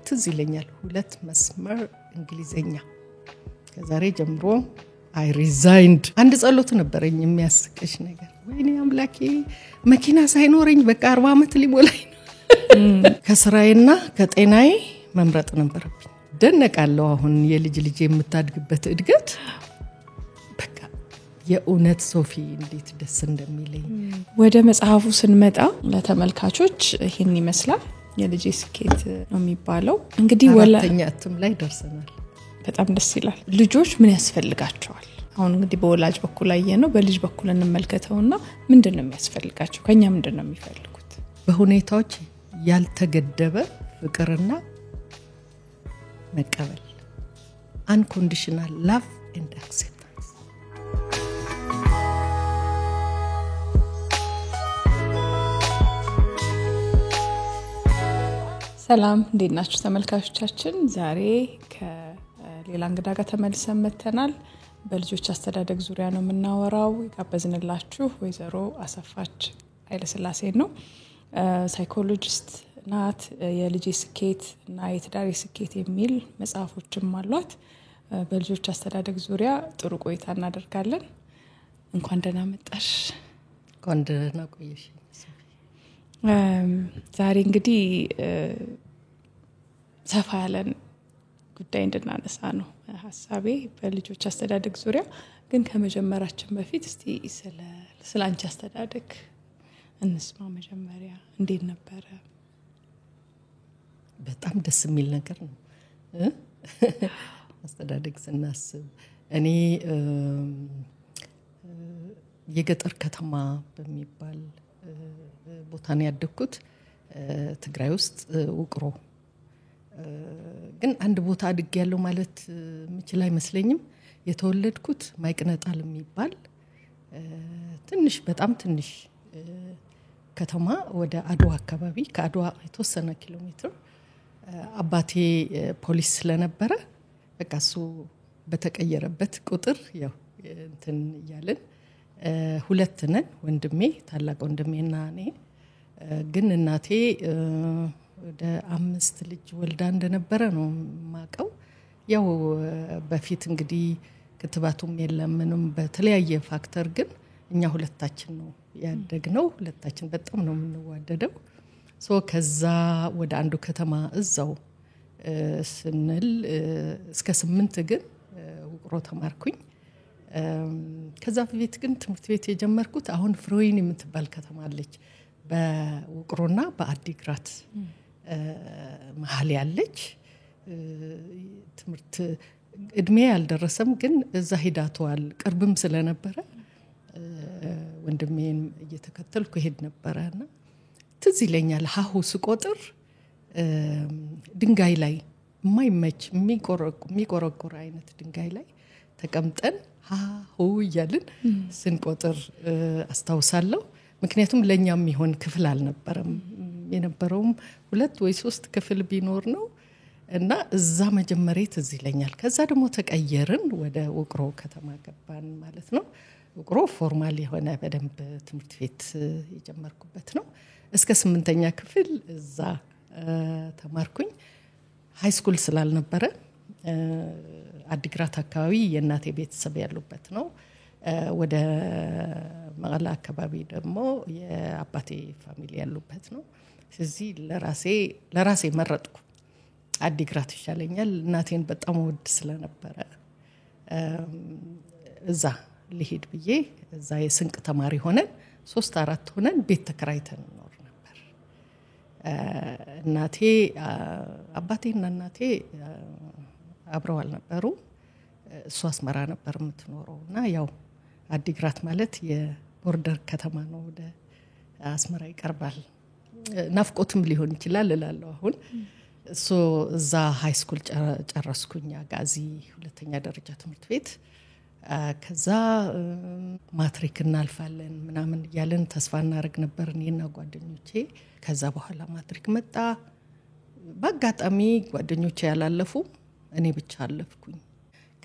ትዝ ይለኛል 2 መስመር እንግሊዘኛ ከዛሬ ጀምሮ I resigned አንድ ጸሎት ነበረኝ የሚያስቀሽ ነገር ወይኔ አምላኬ መኪና ሳይኖርኝ በቃ 40 አመት ሊሞላኝ ከስራዬና ከጤናዬ መምረጥ ነበርብኝ ደነቃለሁ አሁን የልጅ የምታድግበት እድገት በቃ የኡነት ሶፊ እንዴት ደስ እንደሚለኝ ወደ መጽሐፉ ስንመጣ ለተመልካቾች ይሄን ይመስላል የልጅ ስኬት ነው የሚባለው እንግዲህ ወላተኛ እትም ላይ ደርሰናል በጣም ደስ ይላል ልጆች ምን ያስፈልጋቸዋል አሁን እንግዲህ በወላጅ በኩል አየነው በልጅ በኩል እንመልከተውና ምንድነው የሚያስፈልጋቸው ከኛ ምንድነው የሚፈልጉት በሁኔታዎች ያልተገደበ ፍቅርና መቀበል unconditional love and acceptance ሰላም እንዴት ናችሁ ተመልካቾቻችን ዛሬ ከሌላ እንግዳ ጋር ተመልሰን መተናል በልጆች አስተዳደግ ዙሪያ ነው የምናወራው ጋበዝንላችሁ ወይዘሮ አሰፋች ኃይለስላሴ ነው ሳይኮሎጂስት ናት የልጅ ስኬት እና የትዳር ስኬት የሚል መጽሐፎችም አሏት በልጆች አስተዳደግ ዙሪያ ጥሩ ቆይታ እናደርጋለን እንኳን ደህና መጣሽ እንኳን ደህና ቆየሽ ዛሬ እንግዲህ ሰፋ ያለን ጉዳይ እንድናነሳ ነው ሐሳቤ በልጆች አስተዳደግ ዙሪያ ግን ከመጀመራችን በፊት እስቲ ስለ አንቺ አስተዳደግ እንስማ መጀመሪያ እንዴት ነበር በጣም ደስ የሚል ነገር ነው አስተዳደግ ስናስብ እኔ የገጠር ከተማ በሚባል ቦታ ነው ያደግኩት ትግራይ ውስጥ ውቅሮ ግን አንድ ቦታ አድግ ያለው ማለት ምችል አይመስለኝም የተወለድኩት ማይቅነጣል የሚባል ትንሽ በጣም ትንሽ ከተማ ወደ አድዋ አካባቢ ከአድዋ የተወሰነ ኪሎ ሜትር አባቴ ፖሊስ ስለነበረ በቃ እሱ በተቀየረበት ቁጥር ያው እንትን ይያለን 2 ነን ወንድሜ ታላቅ ወንድሜና እኔ ግን እናቴ ወደ 5 ልጅ ወልዳ እንደነበረ ነው ማቀው ያው በፊት እንግዲህ ክትባቱም የለም ምንም በተለያየ ፋክተር ግን እኛ ሁለታችን ነው ያደግነው ሁለታችን በጣም ነው የምንዋደደው ከዛ ወደ አንዱ ከተማ እዛው ስንል እስከ 8 ግን ውቅሮ ተማርኩኝ ከዛ በፊት ግን ትምህርት ቤት የጀመርኩት አሁን ፍሮይን የምትባል ከተማ አለች በውቅሮና በአዲግራት መሃል ያለች ትምህርት እድሜ ያልደረሰም ግን እዛ ሄዳቷል ቅርብም ስለነበረ ወንድሜን እየተከተልኩ ሄድ ነበርና ትዝ ይለኛል ሀሁ ስቆጥር ድንጋይ ላይ የማይመች የሚቆረቆር አይነት ድንጋይ ላይ ተቀምጠን ሀሁ እያልን ስንቆጥር አስታውሳለሁ ምክንያቱም ለኛም ይሆን ክፍል አልነበረም የነበረውም 2 ወይ 3 ክፍል ቢኖር ነው እና እዛ መጀመሪያ ትዝ ይለኛል ከዛ ደግሞ ተቀየርን ወደ ውቅሮ ከተማ ገባን ማለት ነው ውቅሮ ፎርማል የሆነ በደንብ ትምህርት ቤት የጀመርኩበት ነው እስከ 8ኛ ክፍል እዛ ተማርኩኝ ሃይ ስኩል ስላልነበረ አዲግራት አካባቢ የእናቴ ቤተሰብ ያሉበት ነው ወደ መቀለ አካባቢ ደግሞ የአባቴ ፋሚሊ ያሉበት ነው ስለዚህ ለራሴ መረጥኩ አዲግራት ይሻለኛል እናቴን በጣም ወድ ስለነበረ እዛ ልሄድ ብዬ እዛ የስንቅ ተማሪ ሆነን 3-4 ሆነን ቤት ተከራይተን ኖር ነበር እናቴ አባቴና እናቴ አብረው አልነበሩ እሷ አስመራ ነበር የምትኖረውና ያው አዲግራት ማለት የቦርደር ከተማ ነው ወደ አስመራ ይቀርባል ናፍቆትም ሊሆን ይችላል እላለሁ አሁን እዛ ሃይ ስኩል ጨረስኩኝ ጋዚ 2ኛ ደረጃ ትምህርት ቤት ከዛ ማትሪክ እናልፋለን ምናምን ያለን ተስፋ እናደርግ ነበር እኔና ጓደኞቼ ከዛ በኋላ ማትሪክ መጣ በአጋጣሚ ጓደኞቼ ያላለፉ እኔ ብቻ አለፍኩኝ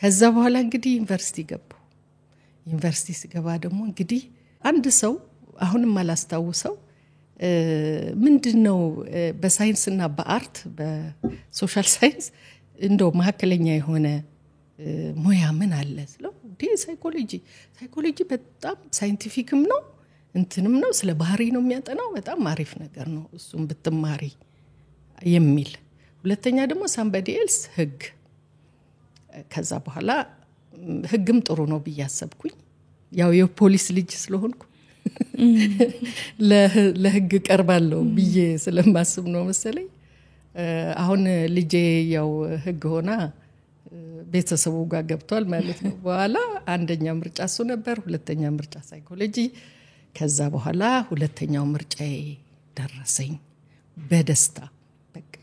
ከዛ በኋላ እንግዲህ ዩኒቨርሲቲ ስገባ ደግሞ እንግዲህ አንድ ሰው አሁንም አላስታውሰው ምንድነው በሳይንስና በአርት በሶሻል ሳይንስ እንደው መካከለኛ የሆነ ሙያ ምን አለ ስለው ሳይኮሎጂ በጣም ሳይንቲፊክም ነው እንትንም ነው ስለ ባህሪ ነው የሚያጠናው በጣም አሪፍ ነገር ነው እሱም ብትማሪ የሚል ሁለተኛ ደግሞ somebody else ህግ ከዛ በኋላ ህግም ጥሩ ነው ብያሰብኩኝ ያው የፖሊስ ልጅ ስለሆንኩ ለህግ ቀርባለሁ ብዬ ስለማስብ ነው መሰለኝ አሁን ልጄ ያው ህግ ሆና ቤተሰቡ ጋር ገብቷል ማለት ነው በኋላ አንደኛ ምርጫ እሱ ነበር ሁለተኛ ምርጫ ሳይኮሎጂ ከዛ በኋላ ሁለተኛው ምርጫዬ ደረሰኝ በደስታ በቃ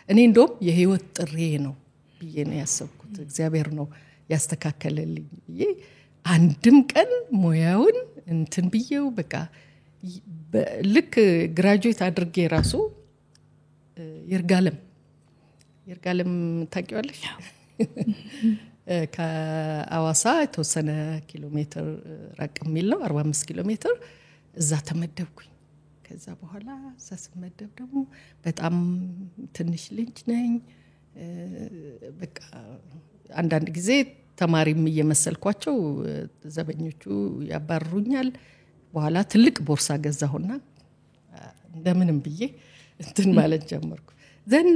እኔ እንደውም የህይወት ጥሬ ነው ብዬ ነው ያሰብኩት እግዚአብሔር ነው ያስተካከለልኝ ብዬ አንድም ቀን ሙያውን እንትን ብዬው በቃ ልክ ግራጁዌት አድርጌ ራሱ ይርጋለም ታውቂዋለሽ ከአዋሳ የተወሰነ ኪሎ ሜትር ራቅ የሚል ነው 45 ኪሎ ሜትር እዛ ተመደብኩኝ ከዛ በኋላ ሳስመደብ ደግሞ በጣም ትንሽ ልጅ ነኝ በቃ አንዳንድ ጊዜ ተማሪም እየመሰልኳቸው ዘበኞቹ ያባርሩኛል በኋላ ትልቅ ቦርሳ ገዛሁና እንደምንም ብዬ እንትን ማለት ጀመርኩ ዘን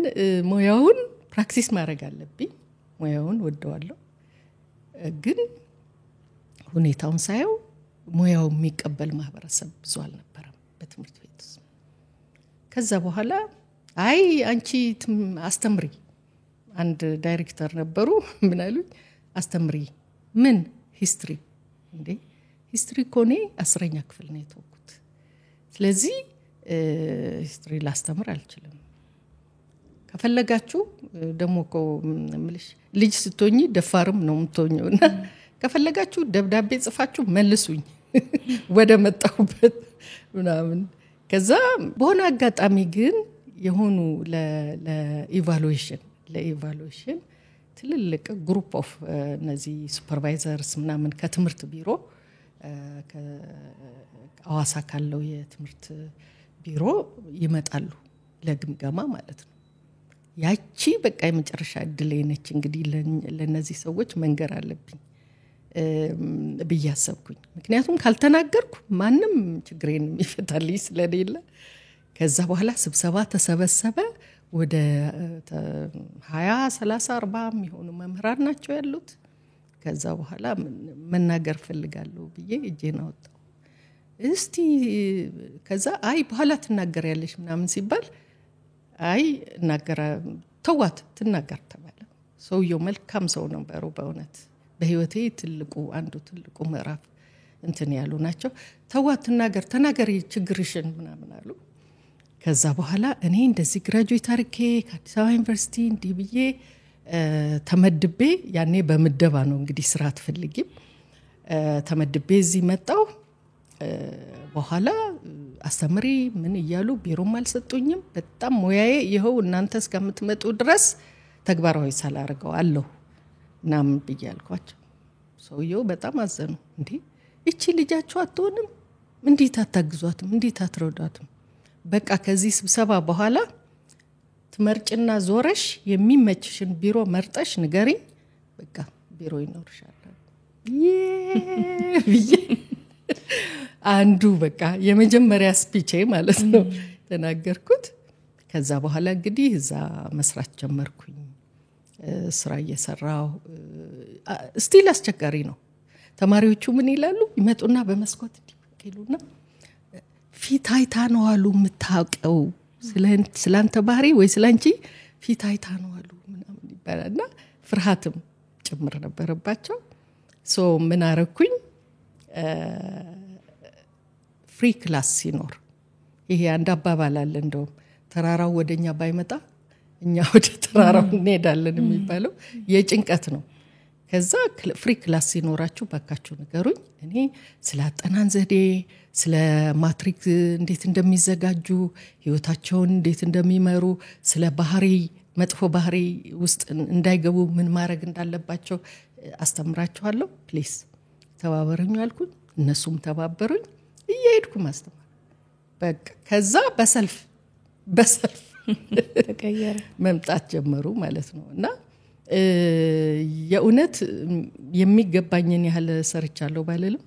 ሙያውን ፕራክቲስ ማድረግ አለብኝ ሙያውን ወደዋለሁ ግን ሁኔታውን ሳየው ሙያው የሚቀበል ማህበረሰብ ብዙ አልነበረም በትምህርት ቤት ከዛ በኋላ አይ አንቺ አስተምሪ አንድ ዳይሬክተር ነበሩ ምን አሉኝ አስተምሪ ምን ሂስትሪ እንዴ ሂስትሪ ኮኔ 10ኛ ክፍል ነው የተወኩት ስለዚህ ሂስትሪ ላስተምር አልችልም ከፈለጋችሁ ደሞኮ ምልሽ ልጅ ስትሆኚ ደፋርም ነው የምትሆኚውና ከፈለጋችሁ ደብዳቤ ጽፋችሁ መልሱኝ ወደ መጣሁበት ምናምን ከዛ በሆነ አጋጣሚ ግን የሆኑ ለኢቫሉዌሽን ትልልቅ ግሩፕ ኦፍ እነዚህ ሱፐርቫይዘርስ ምናምን ከትምህርት ቢሮ ከአዋሳ ካለው የትምህርት ቢሮ ይመጣሉ ለግምገማ ማለት ነው ያቺ በቃ የመጨረሻ እድሌ ነች እንግዲህ ለነዚህ ሰዎች መንገር አለብኝ ብያሰብኩኝ ምክንያቱም ካልተናገርኩ ማንም ችግሬን ይፈታልኝ ስለሌለ ከዛ በኋላ ስብሰባ ተሰበሰበ ወደ 20 30 40 የሚሆኑ መምህራን ናቸው ያሉት ከዛ በኋላ መናገር ፈልጋለሁ ብዬ እጄን አወጣው እስቲ ከዛ አይ በኋላ ትናገሪያለሽ ምናምን ሲባል አይ እናገራ ተዋት ትናገር ተባለ ሰውየው መልካም ሰው ነበር በእውነት በህይወቴ ትልቁ ምዕራፍ እንትን ያሉ ናቸው ተዋት ተናገሪ ችግርሽን ምናምን አሉ ከዛ በኋላ እኔ እንደዚህ ግራጁዌት አርኬ ከአዲስ አበባ ዩኒቨርሲቲ እንዲህ ብዬ ተመድቤ ያኔ በመደባ ነው እንግዲህ ስራ አትፈልጊም ተመድቤ እዚህ መጣው በኋላ አስተምሪ ምን ይያሉ ቢሮም አልሰጡኝም በጣም ሞያዬ ይሄው እናንተ እስከምትመጡ ድረስ ተግባራዊ ሳላርገው አለው ናም ብያልኳቸው ሰውየው በጣም አዘኑ እንዴ እቺ ልጃቸው አትሆንም እንዴት አታግዟትም እንዴት አትረዷትም በቃ ከዚህ ስብሰባ በኋላ ትመርጭና ዞረሽ የሚመችሽን ቢሮ መርጠሽ ንገሪ በቃ ቢሮ ይኖርሻል ይይ አንዱ በቃ የመጀመሪያ ስፒቼ ማለት ነው ተናገርኩት ከዛ በኋላ እንግዲህ እዛ መስራት ጀመርኩኝ ስራ እየሰራው ስቲል አስቸጋሪ ነው ተማሪዎቹ ምን ይላሉ ይመጡና በመስኮት ይሉና ፊት አይታ ነው አሉ የምታውቀው ስላንተ ባህሪ ወይ ስላንቺ ፊት አይታ ነው አሉ ምናምን ይባላልና ፍርሃትም ጭምር ነበረባቸው ሶ ምን አረኩኝ ፍሪ ክላስ ሲኖር ይሄ አንድ አባባል አለ እንደውም ተራራው ወደኛ ባይመጣ እኛ ወደ ተራራው እንሄዳለን የሚባለው የጭንቀት ነው ከዛ ፍሪ ክላስ ሲኖራችሁ ባካችሁ ንገሩኝ እኔ ስለ አጠናን ዘዴ ስለ ማትሪክ እንዴት እንደሚዘጋጁ ህይወታቸውን እንዴት እንደሚመሩ ስለ ባህሪ መጥፎ ባህሪ ውስጥ እንዳይገቡ ምን ማድረግ እንዳለባቸው አስተምራቸዋለሁ ፕሊዝ ተባበሩኝ አልኩኝ እነሱም ተባበሩኝ እየሄድኩ ማስተማር በቃ ከዛ በሰልፍ ተቀየረ መምጣት ጀመሩ ማለት ነው። እና የእውነት የሚገባኝን ያህል ሰርቻለሁ ባልልም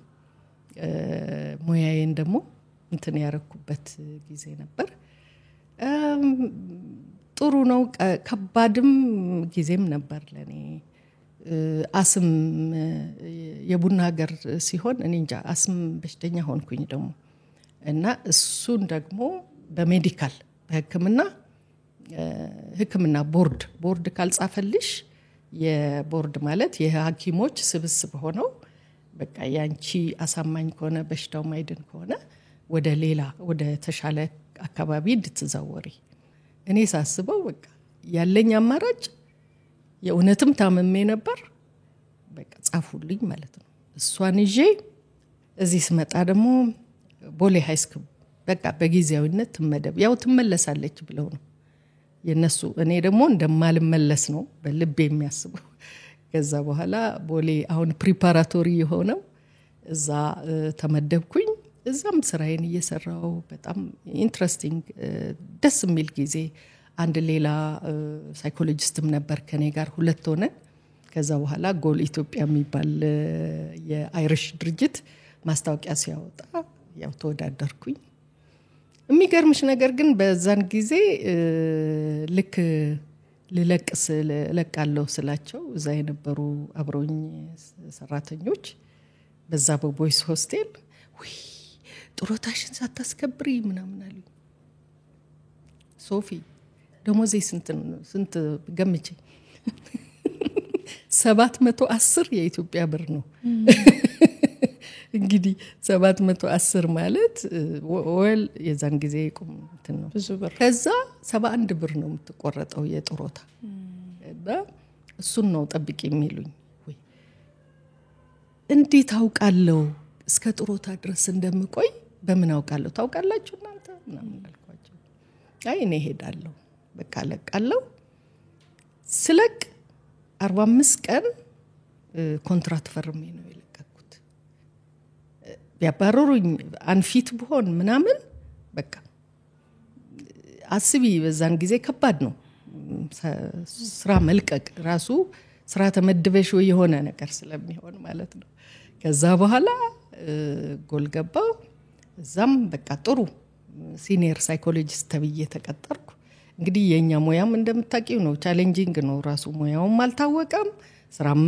ሙያዬን ደግሞ እንትን ያረኩበት ጊዜ ነበር። ጥሩ ነው። ከባድም ጊዜም ነበር ለኔ። አስም የቡና ሀገር ሲሆን እኔ እንጃ አስም በሽተኛ ሆንኩኝ ደግሞ እና እሱን ደግሞ በሜዲካል በሕክምና ቦርድ ካልጻፈልሽ የቦርድ ማለት የሐኪሞች ስብስብ ሆነው በቃ ያንቺ አሳማኝ ከሆነ በሽታው ማይድን ከሆነ ወደ ሌላ ወደ ተሻለ አካባቢ እንድትዛወሪ እኔ ሳስበው በቃ ያለኝ አማራጭ የእውነትም ታመሜ ነበር። በቃ ጻፉልኝ ማለት ነው። እሷን ይዤ እዚህ ስመጣ ደግሞ ቦሌ ሃይስኩል በቃ በጊዜያዊነት ትመደብ ያው ትመለሳለች ብለው ነው የነሱ። እኔ ደግሞ እንደማልመለስ ነው በልቤ የሚያስበው። ከዛ በኋላ ቦሌ አሁን ፕሪፓራቶሪ የሆነው እዛ ተመደብኩኝ። እዛም ስራዬን እየሰራው በጣም ኢንትረስቲንግ ደስ የሚል ጊዜ። አንድ ሌላ ሳይኮሎጂስትም ነበር ከኔ ጋር ሁለት ሆነን። ከዛ በኋላ ጎል ኢትዮጵያ የሚባል የአይሪሽ ድርጅት ማስታወቂያ ሲያወጣ ያው ተወዳደርኩኝ። የሚገርምሽ ነገር ግን በዛን ጊዜ ልክ ልለቃለሁ ስላቸው እዛ የነበሩ አብሮኝ ሰራተኞች በዛ በቦይስ ሆስቴል ወይ ጥሮታሽን ሳታስከብሪ ምናምን አሉኝ። ሶፊ ደሞዜ ስንት ገምቼ 710 የኢትዮጵያ ብር ነው። እንግዲህ 710 ማለት ወል የዛን ጊዜ ቁም እንትን ነው ብዙ ብር። ከዛ 71 ብር ነው የምትቆረጠው የጥሮታ እና እሱን ነው ጠብቂ የሚሉኝ። ወይ እንዴት አውቃለሁ እስከ ጥሮታ ድረስ እንደምቆይ በምን አውቃለሁ ታውቃላችሁ እናንተ ምናምን አልኳቸው። አይ እኔ ሄዳለሁ በቃ ለቃለሁ። ስለቅ 45 ቀን ኮንትራት ፈርሜ ነው የለቀኩት። ቢያባረሩኝ አንፊት ብሆን ምናምን በቃ አስቢ በዛን ጊዜ ከባድ ነው ስራ መልቀቅ ራሱ። ስራ ተመድበሽ ወይ የሆነ ነገር ስለሚሆን ማለት ነው። ከዛ በኋላ ጎል ገባው። እዛም በቃ ጥሩ ሲኒየር ሳይኮሎጂስት ተብዬ ተቀጠርኩ። እንግዲህ የኛ ሙያም እንደምታውቂው ነው ቻሌንጂንግ ነው ራሱ። ሙያውም አልታወቀም፣ ስራም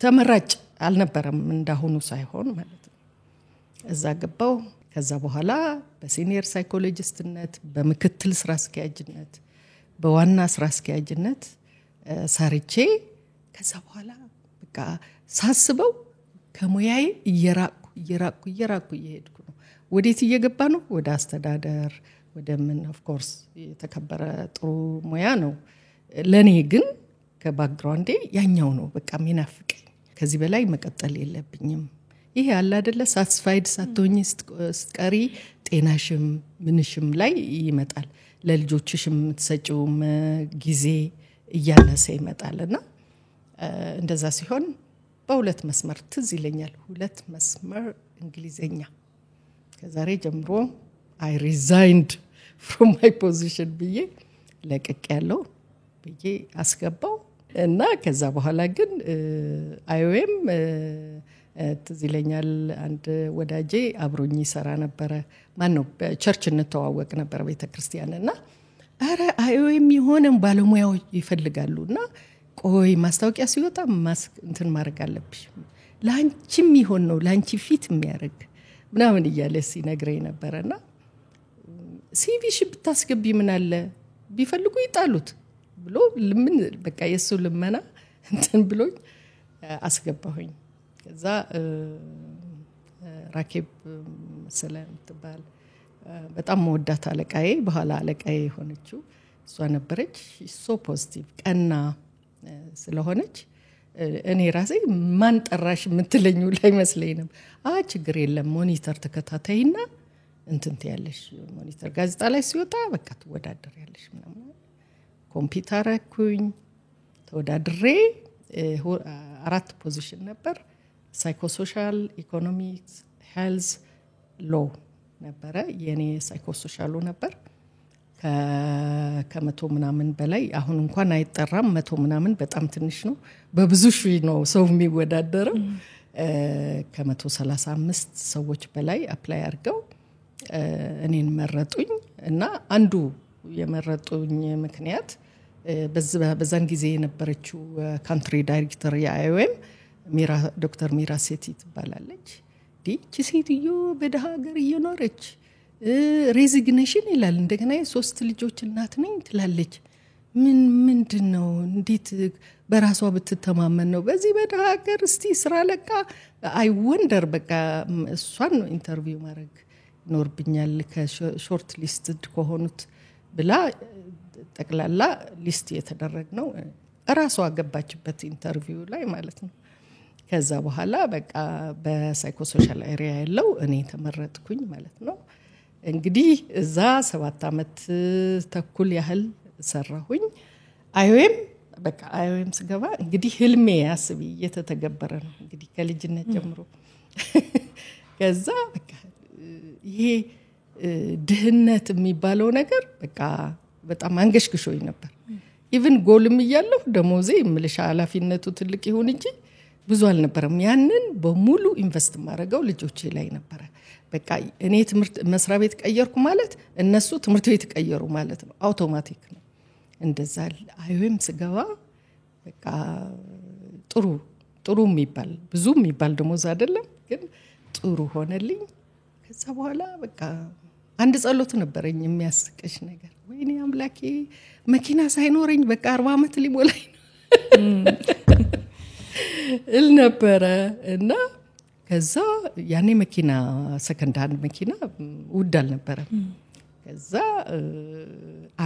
ተመራጭ አልነበረም እንዳሁኑ ሳይሆን ማለት ነው። እዛ ገባው። ከዛ በኋላ በሲኒየር ሳይኮሎጂስትነት፣ በምክትል ስራ አስኪያጅነት፣ በዋና ስራ አስኪያጅነት ሰርቼ ከዛ በኋላ በቃ ሳስበው ከሙያዬ እየራቅኩ እየሄድኩ ነው። ወዴት እየገባ ነው? ወደ አስተዳደር ወደ ምን ኦፍ ኮርስ የተከበረ ጥሩ ሙያ ነው። ለኔ ግን ከባክግራውንዴ ያኛው ነው በቃ የሚናፍቀኝ። ከዚህ በላይ መቀጠል የለብኝም። ይሄ ያለ አይደለ ሳቲስፋይድ ሳትሆኚ ስትቀሪ ጤናሽም ምንሽም ላይ ይመጣል። ለልጆችሽም የምትሰጪው ጊዜ እያነሰ ይመጣልና እንደዛ ሲሆን በሁለት መስመር ትዝ ይለኛል። ሁለት መስመር እንግሊዘኛ ከዛሬ ጀምሮ I resigned from my position ብዬ ለቅቅ ያለው ብዬ አስገባው እና ከዛ በኋላ ግን አይኦኤም ትዝ ይለኛል። አንድ ወዳጄ አብሮኝ ይሰራ ነበር። ማን ነው በቸርች እንተዋወቅ ነበር ቤተክርስቲያንና አረ አይኦኤም የሆነም ባለሙያዎች ይፈልጋሉና ቆይ ማስታወቂያ ሲወጣ እንትን ማድረግ አለብሽ ላንቺም ይሆን ነው ላንቺ ፊት የሚያርግ ምናምን እያለ ሲነግረኝ ነበርና ሲቪሽ ብታስገቢ ምን አለ ቢፈልጉ ይጣሉት ብሎ ለምን በቃ የሱ ልመና እንትን ብሎኝ አስገባሁኝ። ከዛ ራኬብ ሰላም ትባል በጣም ወዳት አለቃዬ በኋላ አለቃዬ ሆነችው እሷ ነበረች። ሶ ፖዚቲቭ ቀና ስለሆነች እኔ ራሴ ማን ጠራሽ የምትለኙ ላይ መስለኝም ችግር የለም ሞኒተር ተከታታይና እንትን ትያለሽ ሞኒተር ጋዜጣ ላይ ሲወጣ በቃ ተወዳደሪያለሽ ምናምን ኮምፒውተር አኩኝ ተወዳድሬ 4 ፖዚሽን ነበር ሳይኮሶሻል ኢኮኖሚክስ ሄልዝ ሎ ነበረ የኔ ሳይኮሶሻሉ ነበር ከመቶ ምናምን በላይ አሁን እንኳን አይጠራም 100 ምናምን በጣም ትንሽ ነው በብዙ ሺህ ነው ሰው የሚወዳደረው ከ135 ሰዎች በላይ አፕላይ አድርገው እኔን መረጡኝ እና አንዱ የመረጡኝ ምክንያት በዛን ጊዜ የነበረችው ካንትሪ ዳይሬክተር የአይኦኤም ዶክተር ሚራ ሴቲ ትባላለች ዲቺ ሴትዮ በደሃ ሀገር እየኖረች ሬዚግኔሽን ይላል እንደገና 3 ልጆች እናት ነኝ ትላለች ምንድነው እንዴት በራሷ ብትተማመን ነው በዚህ በደሃ ሀገር እስቲ ስራ ለቃ አይ ወንደር በቃ እሷን ኢንተርቪው ማድረግ ኖርብኛል ከሾርት ሊስትድ ከሆኑት ብላ ጠቅላላ ሊስት የተደረገው ራሷ ገባችበት ኢንተርቪው ላይ ማለት ነው ከዛ በኋላ በቃ በሳይኮሶሻል ኤሪያ ያለው እኔ ተመረጥኩኝ ማለት ነው እንግዲህ እዛ 7 አመት ተኩል ያህል ሰራሁኝ አይኦኤም በቃ አይኦኤም ስገባ እንግዲህ ህልሜ ያስቢ እየተተገበረ ነው እንግዲህ ከልጅነት ጀምሮ ከዛ በቃ ይሄ ድህነት የሚባለው ነገር በቃ በጣም አንገሽግሾኝ ነበር ኢቭን ጎልም ይያለሁ ደሞዜ ምልሻ ኃላፊነቱ ትልቅ ይሁን እንጂ ብዙ አልነበረም ያንን በሙሉ ኢንቨስት ማድረገው ልጆቼ ላይ ነበር በቃ እኔ ትምህርት መስሪያ ቤት ቀየርኩ ማለት እነሱ ትምህርት ቤት ቀየሩ ማለት ነው አውቶማቲክ ነው እንደዛ አይኦኤም ስገባ በቃ ጥሩ የሚባል ብዙ የሚባል ደሞዝ አይደለም ግን ጥሩ ሆነልኝ ከዛ በኋላ በቃ አንድ ጸሎት ነበረኝ የሚያስቀሽ ነገር ወይኔ አምላኬ መኪና ሳይኖረኝ በቃ 40 አመት ሊሞላኝ ነበር እና ከዛ ያኔ መኪና ሰከንድ ሃንድ መኪና ውድ አልነበረም ከዛ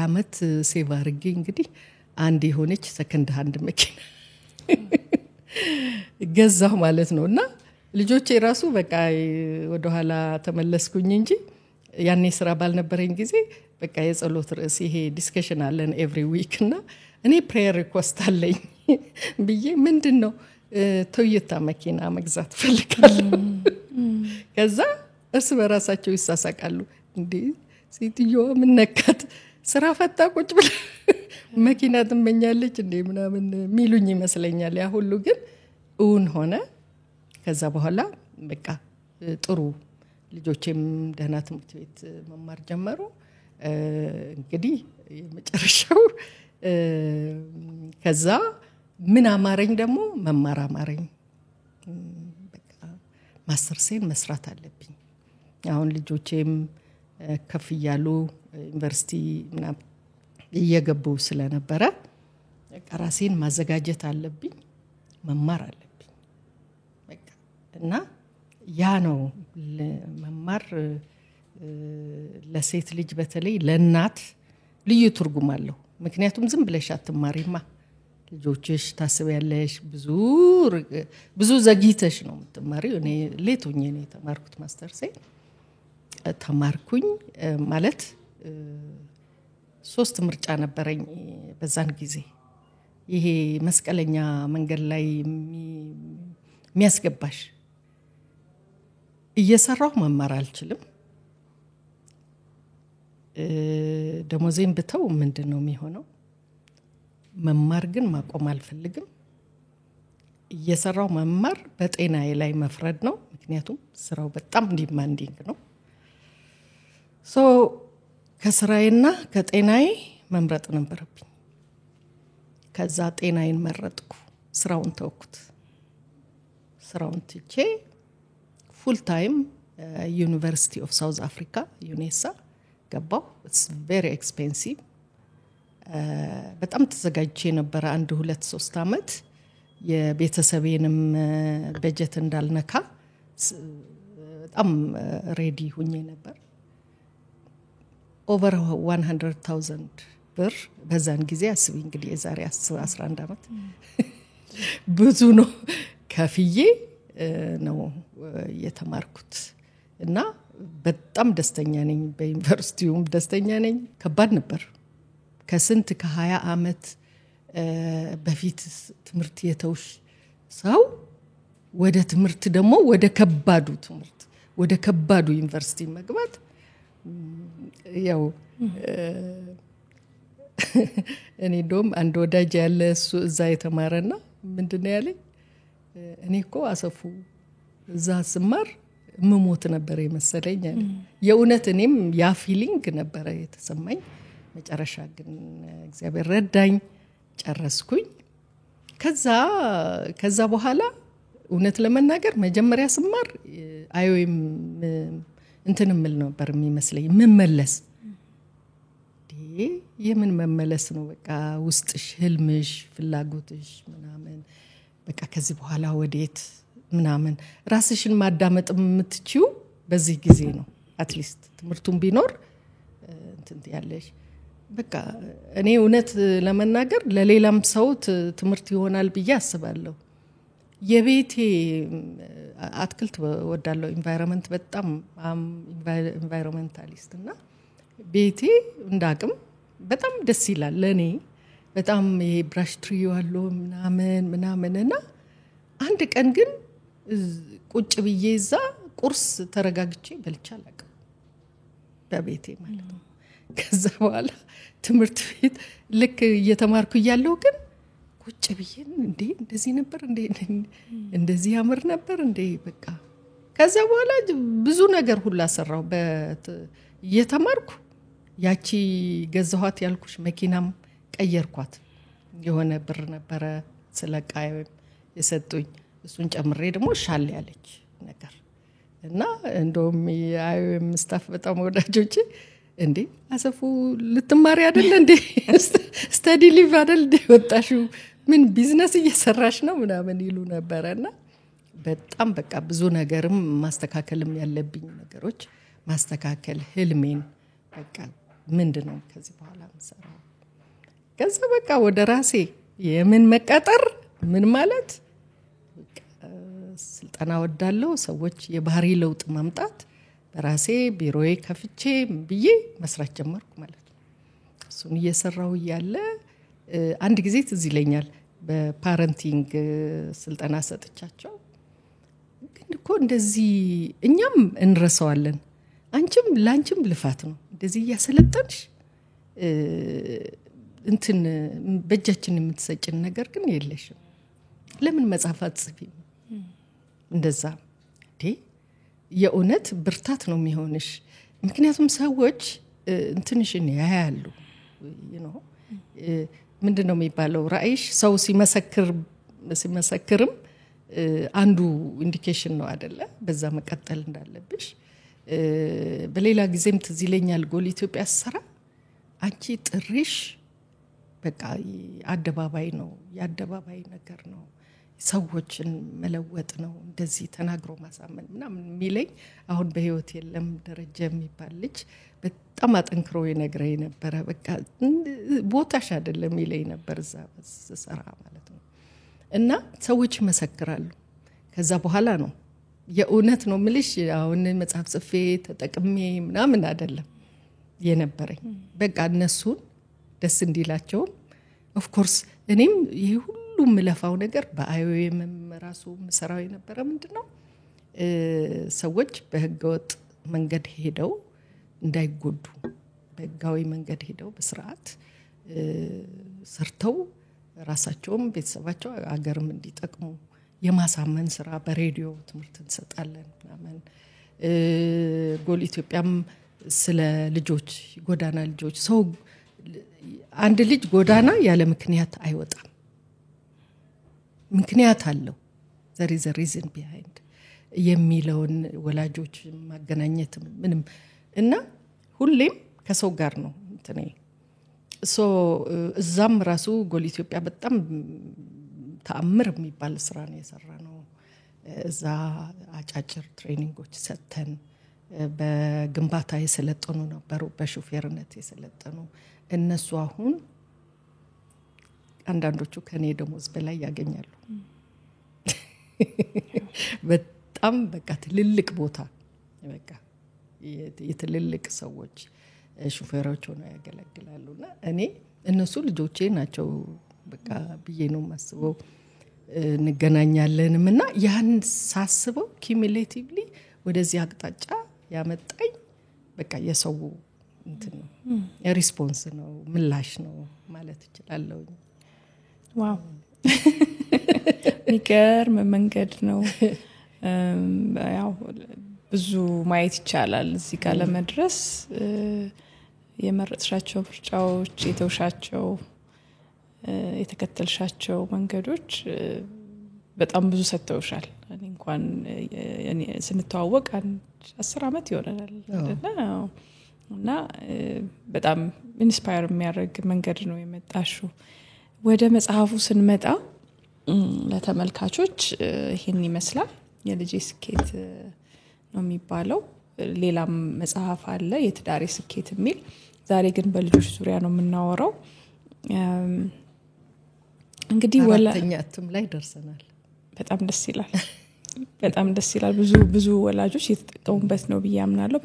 አመት ሴቭ አድርጌ እንግዲህ አንድ የሆነች ሰከንድ ሃንድ መኪና ገዛሁ ማለት ነውና ልጆቼ ራሱ በቃ ወደ ኋላ ተመለስኩኝ እንጂ ያኔ ስራ ባልነበረኝ ጊዜ በቃ የጸሎት ርዕስ ይሄ ዲስከሽን አለን ኤቭሪ ዊክ እና እኔ ፕሬየር ሪኩዌስት አለኝ ብዬ ምንድነው ቶዮታ መኪና መግዛት ፈልጋለሁ ከዛ እርስ በራሳቸው ይሳሳቃሉ እንዴ ሴትዮ ምን ነካት ስራ ፈታ ቁጭ ብላ መኪና ትመኛለች እንዴ ምናምን ሚሉኝ ይመስለኛል ያ ሁሉ ግን እውን ሆነ ከዛ በኋላ በቃ ጥሩ ልጆቼም ደህና ትምህርት ቤት መማር ጀመሩ እንግዲህ የመጨረሻው ከዛ ምን አማረኝ ደግሞ መማር አማረኝ በቃ ማስተርሴን መስራት አለብኝ አሁን ልጆቼም ከፍ ይያሉ ዩኒቨርሲቲ ምናምን እየገቡ ስለነበረ ራሴን ማዘጋጀት አለብኝ መማር አለብኝ በቃ እና ያ ነው መማር ለሴት ልጅ በተለይ ለእናት ልዩ ትርጉም አለው ምክንያቱም ዝም ብለሽ አትማሪማ ልጆችሽ ታስቢያለሽ ብዙ ዘግይተሽ ነው የምትማሪው እኔ ሌት ሆኜ ነው የተማርኩት ማስተርሴ ተማርኩኝ ማለት 3 ምርጫ ነበረኝ በዛን ጊዜ ይሄ መስቀለኛ መንገድ ላይ የሚያስገባሽ እየሰራሁ መማር አልችልም ደሞዜን ብተው ምንድነው የሚሆነው መማር ግን ማቆም አልፈልግም እየሰራው መማር በጤናዬ ላይ መፍረድ ነው ምክንያቱም ስራው በጣም ዲማንዲንግ ነው ከስራዬና ከጤናዬ መምረጥ ነበረብኝ ከዛ ጤናዬን መረጥኩ ስራውን ተውኩት ስራውን ትቼ ፉል ታይም ዩኒቨርሲቲ ኦፍ ሳውዝ አፍሪካ ዩኔሳ ገባሁ it's very expensive በጣም ተዘጋጅቼ ነበር 1-2-3 አመት የቤተሰቤንም በጀት እንዳልነካ በጣም ሬዲ ሆኜ ነበር over 100,000 ብር በዛን ጊዜ አስቢ እንግዲህ የዛሬ 11 አመት ብዙ ነው ከፍዬ ነው የተማርኩት እና በጣም ደስተኛ ነኝ በዩኒቨርሲቲውም ደስተኛ ነኝ ከባድ ነበር ከስንት ከ20 አመት በፊት ትምህርት የተውሽ ሰው ወደ ትምህርት ደግሞ ወደ ከባዱ ትምህርት ወደ ከባዱ ዩኒቨርሲቲ መግባት ያው እኔ ዶም አንድ ወዳጅ ያለ እሱ እዛ የተማረና ምንድነው ያለኝ እኔ እኮ አሰፉ እዛ ስማር መሞት ነበር የመሰለኝ አለ የእውነት እኔም ያ ፊሊንግ ነበር የተሰማኝ መጨረሻ ግን እግዚአብሔር ረዳኝ ጨረስኩኝ ከዛ በኋላ እውነት ለመናገር መጀመሪያ ስማር አይወይም እንትንምል ነበር የሚመስለኝ መመለስ የምን መመለስ ነው በቃ ውስጥሽ ህልምሽ ፍላጎትሽ ምናምን በቃ ከዚህ በኋላ ወዴት ምናምን ራስሽን ማዳመጥ የምትችዩ በዚህ ጊዜ ነው አትሊስት ትምርቱን ቢኖር እንትን ያለሽ በቃ እኔ እውነት ለመናገር ለሌላም ሰው ትምርት ይሆናል ብዬ አስባለሁ የቤቴ አትክልት ወዳለው ኢንቫይሮንመንት በጣም ኢንቫይሮንመንታሊስት እና ቤቴ እንዳቅም በጣም ደስ ይላል ለኔ በጣም ይሄ ብራሽ ትሪው አለው ምናምንና አንድ ቀን ግን ቁጭ ብዬዛ ቁርስ ተረጋግቼ በልቻለሁ በቤቴ ማለት ነው ከዛ በኋላ ትምርት ቤት ልክ እየተማርኩ ያለው ግን ቁጭ ብዬ እንደዚህ ነበር እንደዚህ ያምር ነበር በቃ ከዛ በኋላ ብዙ ነገር ሁሉ አሰራው እየተማርኩ ያቺ ገዛኋት ያልኩሽ መኪናም ቀየርኳት የሆነ ብር ነበር ስለቃይ የሰጡኝ እሱን ጨምሬ ደግሞ ሻል ያለች ነገር እና እንደውም የአይኤም ስታፍ በጣም ወዳጆቼ አሰፉ ልትማሪ አይደል ስታዲ ሊቭ አይደል ወጣሽው ምን ቢዝነስ እየሰራሽ ነው ምናምን ይሉ ነበርና በጣም በቃ ብዙ ነገርም ማስተካከልም ያለብኝ ነገሮች ማስተካከል ህልሜን በቃ ምንድነው ከዚህ በኋላ መሰራው ከዛ በቃ ወደ ራሴ የምን መቀጠር ምን ማለት ስልጣና ወዳለው ሰዎች የባህሪ ለውጥ ማምጣት በራሴ ቢሮዬ ከፍቼ ብዬ መስራት ጀመርኩ ማለት ነው እሱን እየሰራው ያለ አንድ ጊዜ ትዝ ይለኛል በፓረንቲንግ ስልጣና ሰጥቻቸው ግን እኮ እንደዚህ እኛም እንረሳዋለን አንቺም ላንቺም ልፋት ነው እንደዚህ ያሰለጠንሽ እንትን በእጃችን የምትሰጭን ነገር ግን የለሽም ለምን መጻፋት ጽፊ እንደዛ የእውነት ብርታት ነው የሚሆንሽ ምክንያቱም ሰዎች እንትንሽን ያያሉ ምንድነው የሚባለው ራእይሽ ሰው ሲመሰክርም አንዱ ኢንዲኬሽን ነው አይደለ በዛ መቀጠል እንዳለብሽ በሌላ ጊዜም ትዝ ይለኛል ጎል ኢትዮጵያ ሰራ አንቺ ጥሪሽ በቃ አደባባይ ነው የአደባባይ ነገር ነው ሰዎችን መለወጥ ነው እንደዚህ ተናግሮ ማሳመን ምናምን የሚለኝ አሁን በህይወት የለም ደረጃ የሚባል ልጅ በጣም አጠንክሮ ይነግረኝ ነበር በቃ ቦታሽ አይደለም ይለኝ ነበር እዛ ሰራ ማለት ነው እና ሰዎች መሰክራሉ ከዛ በኋላ ነው የእውነት ነው ምልሽ አሁን መጽሐፍ ጽፌ ተጠቅሜ ምናምን አይደለም የነበረኝ በቃ እነሱን ደስ እንዲላቸው ኦፍ ኮርስ እኔም ይሄ ሁሉ ምለፋው ነገር በአይኦኤም ራሱ መሰራው የነበረ ምንድነው ሰዎች በህገወጥ መንገድ ሄደው እንዳይጎዱ በህጋዊ መንገድ ሄደው በስርዓት ሰርተው ራሳቸውም ቤተሰባቸው አገርም እንዲጠቅሙ የማሳመን ስራ በሬዲዮ ትምህርት እንሰጣለን ምናምን ጎል ኢትዮጵያም ስለ ልጆች ጎዳና ልጆች ሰው አንድ ልጅ ጎዳና ያለ ምክንያት አይወጣም ምክንያት አለው there is a reason behind የሚለውን ወላጆች ማገናኘት ምንም እና ሁሌም ከሰው ጋር ነው እንትኔ እዛም ራሱ ጎል ኢትዮጵያ በጣም ተአምር የሚባል ስራ ነው የሰራነው እዛ አጫጭር ትሬኒንጎች ሰጥተን በግንባታ የሰለጠኑ ነበሩ በሹፌርነት የሰለጠኑ እነሱ አሁን አንዳንዶቹ ከኔ ደሞዝ በላይ ያገኛሉ በጣም በቃ ትልልቅ ቦታ በቃ የትልልቅ ሰዎች ሹፌሮች ሆነው ያገለግላሉና እኔ እነሱ ልጆቼ ናቸው በቃ ብዬ ነው ማስበው እንገናኛለንምና ያን ሳስበው cumulatively ወደዚህ አቅጣጫ ያመጣኝ በቃ የሰው እንትን ነው ሪስፖንስ ነው ምላሽ ነው ማለት እችላለሁ። ዋው የሚገርም መንገድ ነው። ያው ብዙ ማየት ይቻላል እዚህ ጋር ለመድረስ። የመረጥሻቸው ምርጫዎች፣ የተውሻቸው የተከተልሻቸው መንገዶች በጣም ብዙ ሰጥተውሻል። እኔ እንኳን ስንተዋወቅ 10 አመት ይሆናል አይደል? እና በጣም ኢንስፓየር የሚያደርግ መንገድ ነው የመጣሽው። ወደ መጽሐፉ ስንመጣ ለተመልካቾች ይሄን ይመስላል። የልጄ ስኬት ነው የሚባለው። ሌላም መጽሐፍ አለ የትዳሬ ስኬት የሚል። ዛሬ ግን በልጆች ዙሪያ ነው የምናወራው። እንግዲህ አራተኛ እትም ላይ ደርሰናል። በጣም ደስ ይላል። በጣም ደስ ይላል። ብዙ ወላጆች የተጠቀሙበት ነው ብዬ አምናለሁ።